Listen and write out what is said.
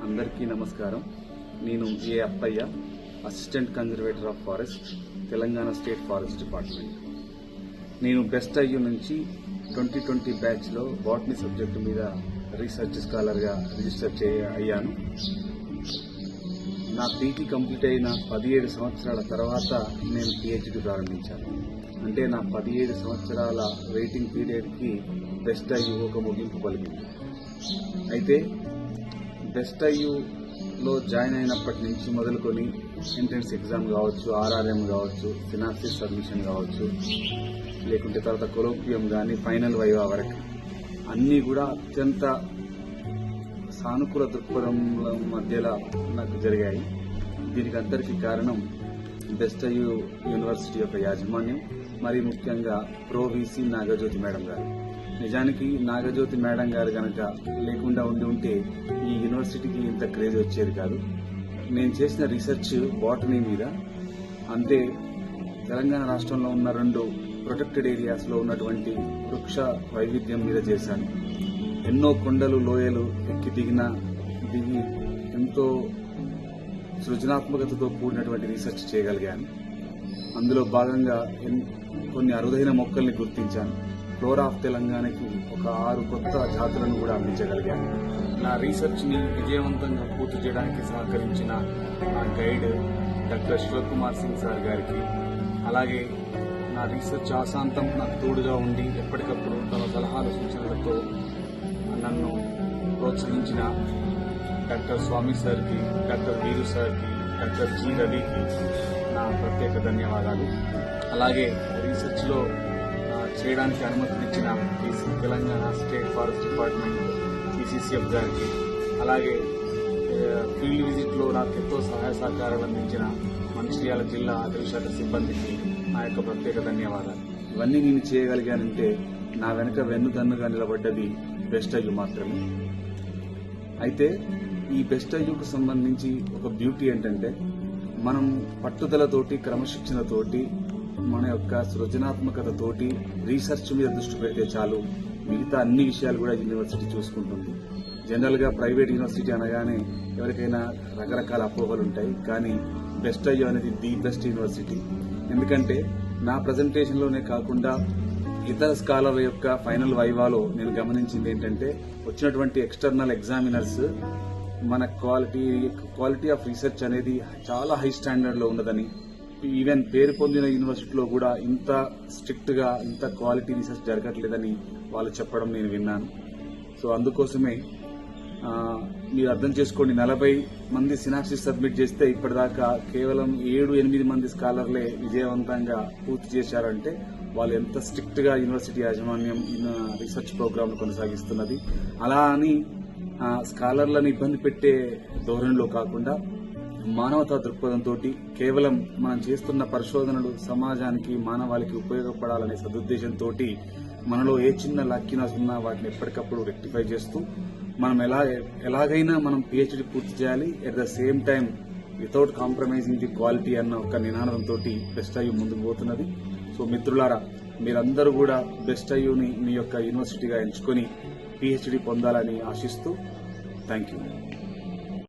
అందరికీ నమస్కారం. నేను A Appayya, assistant conservator of forest, Telangana state forest department. నేను బెస్ట్ అయ్యూ నుంచి 2020 బ్యాచ్లో బాటనీ సబ్జెక్టు మీద రీసెర్చ్ స్కాలర్గా రిజిస్టర్ అయ్యాను. నా పీటీ కంప్లీట్ అయిన 17 సంవత్సరాల తర్వాత నేను పిహెచ్డి ప్రారంభించాను. అంటే నా 17 సంవత్సరాల వెయిటింగ్ పీరియడ్కి బెస్ట్ అయ్యూ ఒక ముగింపు పలికింది. అయితే బెస్ట్ అయ్యూలో జాయిన్ అయినప్పటి నుంచి మొదలుకొని ఎంట్రన్స్ ఎగ్జామ్ కావచ్చు, ఆర్ఆర్ఎం కావచ్చు, సినాప్సిస్ సబ్మిషన్ కావచ్చు, లేకుంటే తర్వాత కొలోక్వియం కానీ ఫైనల్ వైవా వరకు అన్నీ కూడా అత్యంత సానుకూల దృక్పథం మధ్యలో నాకు జరిగాయి. దీనికి అందరికీ కారణం బెస్ట్ అయ్యూ యూనివర్సిటీ యొక్క యాజమాన్యం, మరి ముఖ్యంగా ప్రో వీసీ నాగజ్యోతి మేడం గారు. నిజానికి నాగజ్యోతి మేడం గారు కనుక లేకుండా ఉంటే ఈ యూనివర్సిటీకి ఇంత క్రేజ్ వచ్చేది కాదు. నేను చేసిన రీసెర్చ్ బాటనీ మీద, అంతే తెలంగాణ రాష్ట్రంలో ఉన్న 2 ప్రొటెక్టెడ్ ఏరియాస్లో ఉన్నటువంటి వృక్ష వైవిధ్యం మీద చేశాను. ఎన్నో కొండలు, లోయలు ఎక్కి దిగి ఎంతో సృజనాత్మకతతో కూడినటువంటి రీసెర్చ్ చేయగలిగాను. అందులో భాగంగా కొన్ని అరుదైన మొక్కల్ని గుర్తించాను. ఫ్లోరా ఆఫ్ తెలంగాణకి ఒక 6 కొత్త జాతులను కూడా అందించగలిగాను. నా రీసెర్చ్ని విజయవంతంగా పూర్తి చేయడానికి సహకరించిన నా guide doctor Shivakumar Singh sir గారికి, అలాగే నా రీసెర్చ్ ఆశాంతం నాకు తోడుగా ఉండి ఎప్పటికప్పుడు తన సలహాలు సూచనలతో నన్ను ప్రోత్సహించిన డాక్టర్ స్వామి సార్కి, డాక్టర్ వీరు సార్కి, డాక్టర్ జి రవికి నా ప్రత్యేక ధన్యవాదాలు. అలాగే రీసెర్చ్లో చేయడానికి అనుమతినిచ్చిన Telangana state forest department CCF గారికి, అలాగే ఫీల్డ్ విజిట్లో నాకు ఎంతో సహాయ సహకారాలు అందించిన మంచిర్యాల జిల్లా అటవీ శాఖ సిబ్బందికి నా యొక్క ప్రత్యేక ధన్యవాదాలు. ఇవన్నీ నేను చేయగలిగానంటే నా వెనుక వెన్నుదన్నుగా నిలబడ్డది బెస్ట్ అయ్యూ మాత్రమే. అయితే ఈ బెస్ట్ అయ్యూకు సంబంధించి ఒక బ్యూటీ ఏంటంటే, మనం పట్టుదలతోటి, క్రమశిక్షణతోటి, మన యొక్క సృజనాత్మకతతోటి రీసెర్చ్ మీద దృష్టి పెడితే చాలు, మిగతా అన్ని విషయాలు కూడా యూనివర్సిటీ చూసుకుంటుంది. జనరల్గా ప్రైవేట్ యూనివర్సిటీ అనగానే ఎవరికైనా రకరకాల అపోహలు ఉంటాయి, కానీ బెస్ట్ అయ్యూ అనేది ది బెస్ట్ యూనివర్సిటీ. ఎందుకంటే నా ప్రజెంటేషన్లోనే కాకుండా ఇతర స్కాలర్ల యొక్క ఫైనల్ వైవాలో నేను గమనించింది ఏంటంటే, వచ్చినటువంటి ఎక్స్టర్నల్ ఎగ్జామినర్స్ మన క్వాలిటీ ఆఫ్ రీసెర్చ్ అనేది చాలా హై స్టాండర్డ్లో ఉన్నదని, ఈవెన్ పేరు పొందిన యూనివర్సిటీలో కూడా ఇంత స్ట్రిక్ట్ గా, ఇంత క్వాలిటీ రీసెర్చ్ జరగట్లేదని వాళ్ళు చెప్పడం నేను విన్నాను. సో అందుకోసమే మీరు అర్థం చేసుకోండి, 40 మంది సినాప్సిస్ సబ్మిట్ చేస్తే ఇప్పటిదాకా కేవలం 7-8 మంది స్కాలర్లే విజయవంతంగా పూర్తి చేశారంటే వాళ్ళు ఎంత స్ట్రిక్ట్ గా యూనివర్సిటీ యాజమాన్యం రీసెర్చ్ ప్రోగ్రామ్ కొనసాగిస్తున్నది. అలా అని స్కాలర్లను ఇబ్బంది పెట్టే ధోరణిలో కాకుండా మానవతా దృక్పథంతో కేవలం మనం చేస్తున్న పరిశోధనలు సమాజానికి, మానవాళికి ఉపయోగపడాలనే సదుద్దేశంతో మనలో ఏ చిన్న లాక్యునస్ ఉన్నా వాటిని ఎప్పటికప్పుడు రెక్టిఫై చేస్తూ మనం ఎలాగైనా మనం పిహెచ్డి పూర్తి చేయాలి, at the same time without compromising the quality అన్న ఒక నినాదంతో బెస్ట్ అయ్యూ ముందుకు పోతున్నది. సో మిత్రులారా, మీరందరూ కూడా బెస్ట్ అయ్యూని మీ యొక్క యూనివర్సిటీగా ఎంచుకొని పిహెచ్డి పొందాలని ఆశిస్తూ థ్యాంక్ యూ.